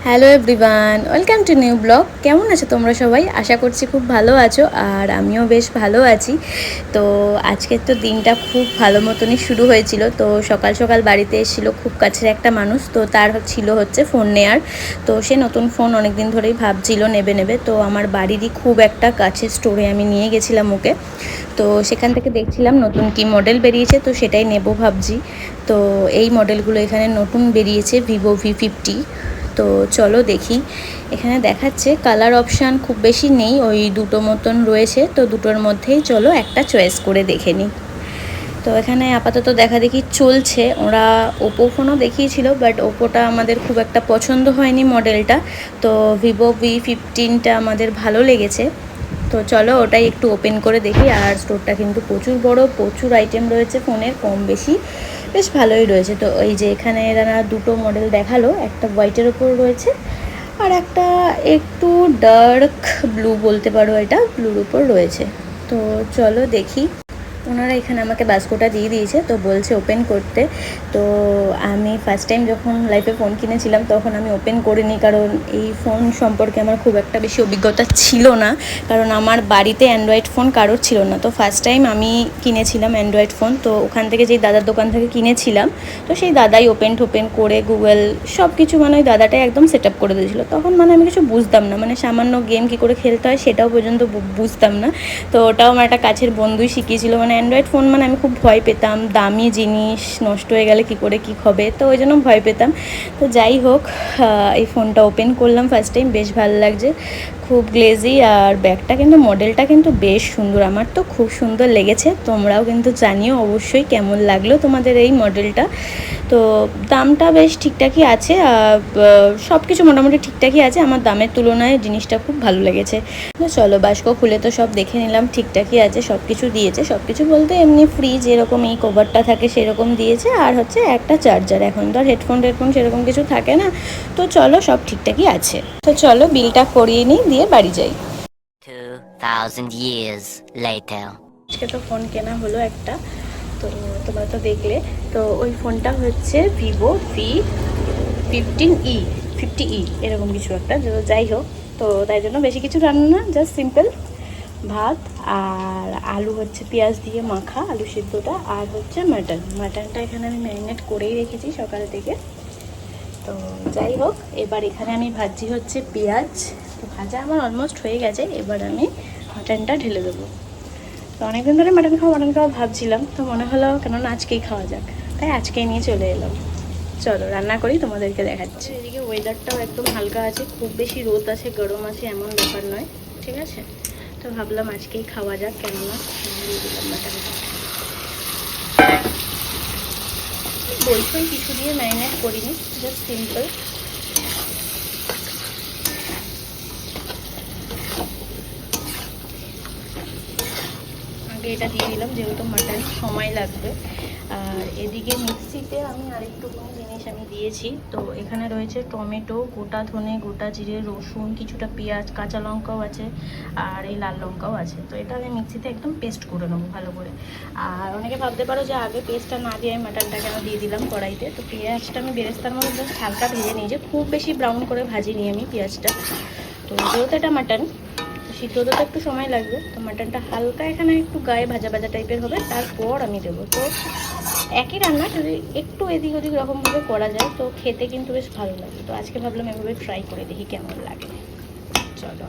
Hello everyone, welcome to new blog. কেমন আছো তোমরা সবাই? আশা করছি খুব ভালো আছো, আর আমিও বেশ ভালো আছি। তো আজকের তো দিনটা খুব ভালো মতনই শুরু হয়েছিল। তো সকাল সকাল বাড়িতে এসেছিলো খুব কাছের একটা মানুষ, তো তার ছিল হচ্ছে ফোন নেয়ার। তো সে নতুন ফোন অনেক দিন ধরেই ভাবছিল নেবে। তো আমার বাড়িরই খুব একটা কাছের স্টোরে আমি নিয়ে গেছিলাম ওকে। তো সেখান থেকে দেখছিলাম নতুন কি মডেল বেরিয়েছে, তো সেটাই নেব ভাবছি। তো এই মডেলগুলো এখানে নতুন বেরিয়েছে, ভিভো V50। তো চলো দেখি। এখানে দেখাচ্ছে কালার অপশান খুব বেশি নেই, ওই দুটো মতন রয়েছে। তো দুটোর মধ্যেই চলো একটা চয়েস করে দেখে নিই। তো এখানে আপাতত দেখা দেখি চলছে। ওরা ওপো ফোনও দেখিয়েছিল, বাট ওপোটা আমাদের খুব একটা পছন্দ হয়নি মডেলটা। তো ভিভো V15টা আমাদের ভালো লেগেছে। তো চলো ওটাই একটু ওপেন করে দেখি। আর স্টোরটা কিন্তু প্রচুর বড়, প্রচুর আইটেম রয়েছে ফোনের, কম বেশি বেশ ভালোই রয়েছে। তো এই যে এখানে এরা দুটো মডেল দেখালো, একটা হোয়াইটের ওপর রয়েছে আর একটা একটু ডার্ক ব্লু বলতে পারো, এটা ব্লুর উপর রয়েছে। তো চলো দেখি। ওনারা এখানে আমাকে বাস্কটা দিয়ে দিয়েছে, তো বলছে ওপেন করতে। তো আমি ফার্স্ট টাইম যখন লাইফে ফোন কিনেছিলাম তখন আমি ওপেন করিনি, কারণ এই ফোন সম্পর্কে আমার খুব একটা বেশি অভিজ্ঞতা ছিল না। কারণ আমার বাড়িতে অ্যান্ড্রয়েড ফোন কারোর ছিল না। তো ফার্স্ট টাইম আমি কিনেছিলাম অ্যান্ড্রয়েড ফোন। তো ওখান থেকে যেই দাদার দোকান থেকে কিনেছিলাম, তো সেই দাদাই ওপেন করে গুগল সব কিছু, মানে ওই দাদাটাই একদম সেট আপ করে দিয়েছিলো। তখন মানে আমি কিছু বুঝতাম না, মানে সামান্য গেম কী করে খেলতে হয় সেটাও পর্যন্ত বুঝতাম না। তো ওটাও আমার একটা কাছের বন্ধুই শিখিয়েছিল। মানে অ্যান্ড্রয়েড ফোন মানে আমি খুব ভয় পেতাম, দামি জিনিস নষ্ট হয়ে গেলে কী করে কী হবে, তো ওই জন্য ভয় পেতাম। তো যাই হোক, এই ফোনটা ওপেন করলাম ফার্স্ট টাইম, বেশ ভালো লাগছে, খুব গ্লেজি। আর ব্যাগটা কিন্তু মডেলটা কিন্তু বেশ সুন্দর, আমার তো খুব সুন্দর লেগেছে। তোমরাও কিন্তু জানিও অবশ্যই কেমন লাগলো তোমাদের এই মডেলটা। তো দামটা বেশ ঠিকঠাকই আছে, সব কিছু মোটামুটি ঠিকঠাকই আছে। আমার দামের তুলনায় জিনিসটা খুব ভালো লেগেছে। তো চলো বাস্ক খুলে তো সব দেখে নিলাম, ঠিকঠাকই আছে, সব কিছু দিয়েছে। সব কিছু বলতে এমনি ফ্রিজ এরকম এই কভারটা থাকে সেরকম দিয়েছে, আর হচ্ছে একটা চার্জার। এখন তো আর হেডফোন সেরকম কিছু থাকে না। তো চলো সব ঠিকঠাকই আছে। তো চলো বিলটা করিয়ে নিই, দিয়ে বাড়ি যাই। 2000 years later. আজকে তো ফোন কেনা হলো একটা, তো তোমরা তো দেখলে। তো ওই ফোনটা হচ্ছে ভিভো V50e এরকম কিছু একটা। যাই হোক, তো তাই জন্য বেশি কিছু রান্না না, জাস্ট সিম্পল ভাত আর আলু হচ্ছে পেঁয়াজ দিয়ে মাখা, আলু সিদ্ধটা, আর হচ্ছে মাটনটা এখানে আমি ম্যারিনেট করেই রেখেছি সকাল থেকে। তো যাই হোক, এবার এখানে আমি ভাজি হচ্ছে পেঁয়াজ। তো ভাজা আমার অলমোস্ট হয়ে গেছে, এবার আমি মাটনটা ঢেলে দেবো। তো অনেকদিন ধরে মাটন খাওয়া ভাবছিলাম, তো মনে হলো কেননা আজকেই খাওয়া যাক, তাই আজকেই নিয়ে চলে এলাম। চলো রান্না করি, তোমাদেরকে দেখাচ্ছি। এদিকে ওয়েদারটাও একদম হালকা আছে, খুব বেশি রোদ আছে গরম আছে এমন ব্যাপার নয়, ঠিক আছে। তো ভাবলাম আজকেই খাওয়া যাক, কেননা দিয়ে দিলাম মাটনটা। বই কিছু দিয়ে ম্যারিনেট করিনি, জাস্ট সিম্পল। আগে এটা দিয়ে দিলাম, যেহেতু মাটন সময় লাগবে। আর এদিকে মিক্সিতে আমি আরেকটুখানি জিনিস আমি দিয়েছি। তো এখানে রয়েছে টমেটো, গোটা ধনে, গোটা জিরে, রসুন, কিছুটা পেঁয়াজ, কাঁচা লঙ্কাও আছে, আর এই লাল লঙ্কাও আছে। তো এটা আমি মিক্সিতে একদম পেস্ট করে নেবো ভালো করে। আর অনেকে ভাবতে পারো যে আগে পেস্টটা না দিয়ে আমি মাটনটা কেন দিয়ে দিলাম কড়াইতে। তো পেঁয়াজটা আমি বেরেস্তার মধ্যে জাস্ট হালকা ভেজে নিয়েছি, খুব বেশি ব্রাউন করে ভাজিনি আমি পেঁয়াজটা। তো যেহেতু এটা মাটন, সিদ্ধ হতে তো একটু সময় লাগবে। তো মাটনটা হালকা এখানে একটু গায়ে ভাজা ভাজা টাইপের হবে, তারপর আমি দেবো। তো একই রান্না, যদি একটু এদিক ওদিক রকমভাবে করা যায় তো খেতে কিন্তু বেশ ভালো লাগে। তো আজকে ভাবলাম এভাবে ট্রাই করে দেখি কেমন লাগে। চলো,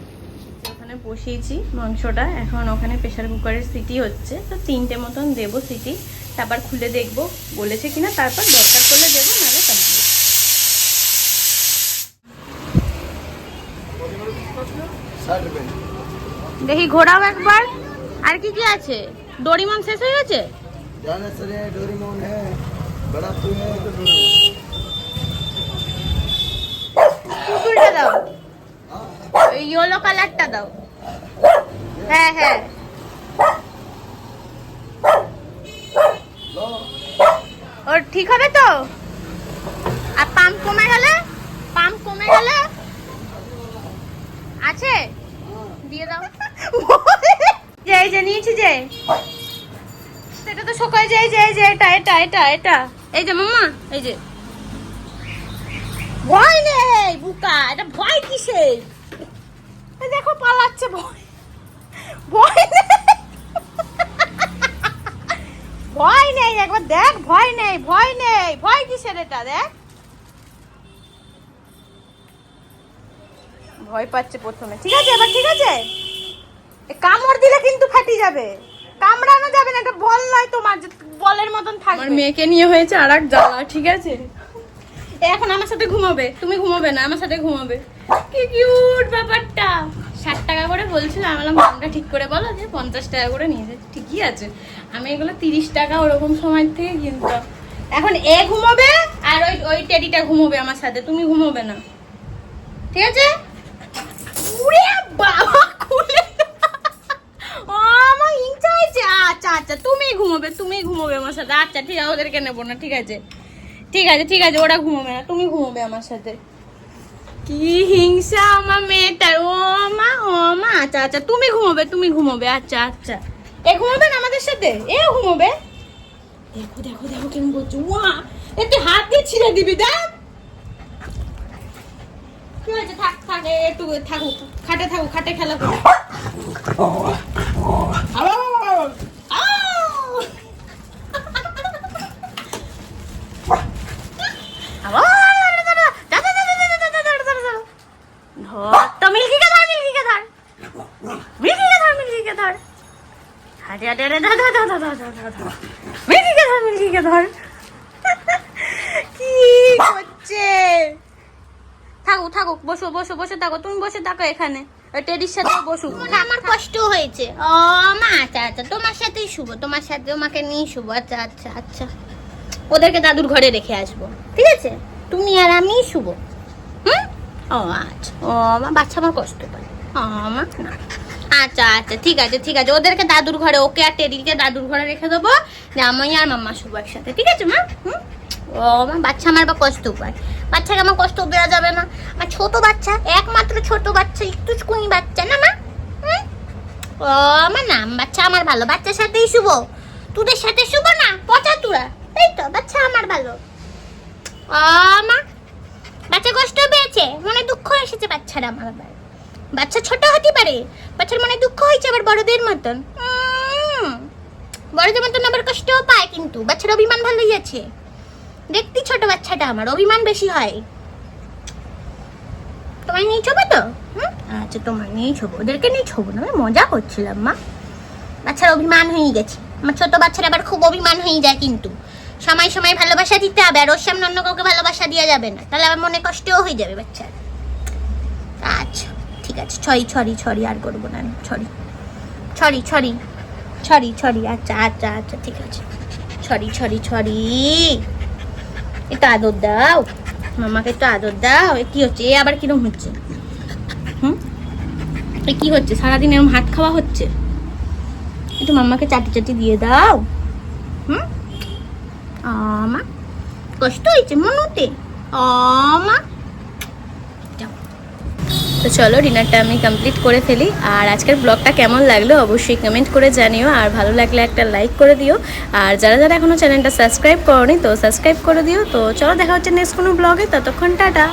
ওখানে বসিয়েছি মাংসটা, এখন ওখানে প্রেশার কুকারের সিটি হচ্ছে। তো 3টে মতন দেবো সিটি, তারপর খুলে দেখবো বলেছে কিনা, তারপর দরকার করলে দেবো, নাহলে কমপ্লিট। দেখি ঘোরাও একবার, আর কি কি আছে? ডোরিমন শেষ হয়ে গেছে। পুতুলটা দাও, ইয়েলো কালারটা দাও। হ্যাঁ হ্যাঁ, ওর ঠিক হবে তো। আর পাম্প কমে গেলে আছে, দিয়ে দাও। যে এই যে নিয়েছি, যে এটা তো শোকায় যায়, এই যে এটা এটা এটা এটা এই যে মাম্মা, এই যে ভয় নেই বুকা, এটা ভয় কিসের? এই দেখো পালাচ্ছে, ভয় ভয় নেই, ভয় নেই, একবার দেখ, ভয় নেই, ভয় নেই, ভয় কিসের? এটা দেখ, ভয় পাচ্ছে প্রথমে। ঠিক আছে, এবার ঠিক আছে। কামড় দিলে কিন্তু ফাটি যাবে, কামড়ানো যাবে না, এটা বল নয় তোমার যে বলের মতন থাকবে। আমার মেয়েকে নিয়ে হয়েছে আর এক জ্বালা। ঠিক আছে, এখন আমার সাথে ঘুমাবে, তুমি ঘুমাবে না, আমার সাথে ঘুমাবে। কি কিউট ব্যাপারটা। 60 টাকা করে বলছিল, আমি বললাম দামটা ঠিক করে বলো, যে 50 টাকা করে নিয়ে যাচ্ছে। ঠিকই আছে, আমি এগুলো 30 টাকা ওরকম সময় থেকে কিনতাম। এখন এ ঘুমাবে আর ওই ওই টেডিটা ঘুমাবে আমার সাথে, তুমি ঘুমাবে না। ঠিক আছে? উড়ে বাবা, খুলে ও আমার হিংসা হয়েছে। আচ্ছা আচ্ছা, তুমি ঘুমাবে আমার সাথে। আচ্ছা ঠিক আছে, ওদেরকে নেবো না। ঠিক আছে ঠিক আছে ঠিক আছে, ওরা ঘুমাবে না, তুমি ঘুমাবে আমার সাথে। কি হিংসা আমার মেয়েটার। ও মা, আচ্ছা আচ্ছা, তুমি ঘুমাবে। আচ্ছা আচ্ছা, এ ঘুমাবে না আমাদের সাথে, এ ঘুমাবে। দেখো দেখো দেখো কেমন করছো। একটু হাত দিয়ে ছিঁড়ে দিবি, দেখ। কি হয়েছে? থাক থাক, একটু থাকুক, খাটে খেলা করো। কি হচ্ছে? থাকুক, বসে থাকো, তুমি বসে থাকো এখানে, টেডির সাথে বসুক। আমার কষ্ট হয়েছে। ও মা, আচ্ছা আচ্ছা, তোমার সাথেই শুবো, তোমার সাথে তোমাকে নিয়ে শুবো। আচ্ছা আচ্ছা আচ্ছা, ওদেরকে দাদুর ঘরে রেখে আসবো। ঠিক আছে, তুমি আর আমি শুবো। ও আচ্ছা, ও মা, বাচ্চা আমার কষ্ট পায়। ও মা, না। আচ্ছা আচ্ছা, ঠিক আছে ঠিক আছে, ওদেরকে দাদুর ঘরে, ওকে আর টেডিকে দাদুর ঘরে রেখে দেবো, যে আমি আর মাম্মা শুবো একসাথে। ঠিক আছে মা? ও মা, বাচ্চা আমার বা কষ্ট পায়, বাচ্চাকে আমার কষ্ট দেওয়া যাবে না। আমার ছোট বাচ্চা, একমাত্র ছোট বাচ্চা, একটু স্কুনি বাচ্চা না মা। ও আমার নাম বাচ্চা আমার ভালো, বাচ্চার সাথেই শুবো, তোদের সাথে শুবো না, পচা তুরা। এই তো বাচ্চা আমার ভালো। ও মা, বাচ্চা কষ্ট পেয়েছে, মনে দুঃখ এসেছে বাচ্চার আমার। আবার বাচ্চা ছোট হতে পারে, বাচ্চার মনে দুঃখ হয়েছে আবার বড়দের মতন। বড়দের মতন আবার কষ্টও পায়, কিন্তু বাচ্চার অভিমান ভালোই আছে। দেখতি ছোট বাচ্চাটা আমার অভিমান বেশি হয়। তোমায় নিয়ে ছবো তো? আচ্ছা, তোমায় নিয়ে ছবো, ওদেরকে নিয়ে ছবো না, আমি মজা করছিলাম মা। বাচ্চার অভিমান হয়ে গেছে, আমার ছোট বাচ্চার আবার খুব অভিমান হয়ে যায়, কিন্তু সময় সময় ভালোবাসা দিতে হবে, আর ওর সামনে অন্য কাউকে ভালোবাসা দেওয়া যাবে না, তাহলে আমার মনে কষ্টও হয়ে যাবে বাচ্চার। আচ্ছা ঠিক আছে, ছড়ি আর করবো না, ছড়ি। আচ্ছা আচ্ছা আচ্ছা, ঠিক আছে, ছড়ি। একটু আদর দাও মামাকে, একটু আদর দাও। এ কি হচ্ছে? এ আবার কিরম হচ্ছে? এ কি হচ্ছে? সারাদিন এরকম হাত খাওয়া হচ্ছে। একটু মাম্মাকে চাটি দিয়ে দাও। মা, কষ্ট হয়েছে মনুতে? মা, তো চলো, ডিনারটা আমি কমপ্লিট করে ফেলি। আর আজকের ব্লগটা কেমন লাগলো অবশ্যই কমেন্ট করে জানিও, আর ভালো লাগলে একটা লাইক করে দিও। আর যারা যারা এখনো চ্যানেলটা সাবস্ক্রাইব করোনি, তো সাবস্ক্রাইব করে দিও। তো চলো, দেখা হচ্ছে নেক্সট কোনো ব্লগে, ততক্ষণ টাটা।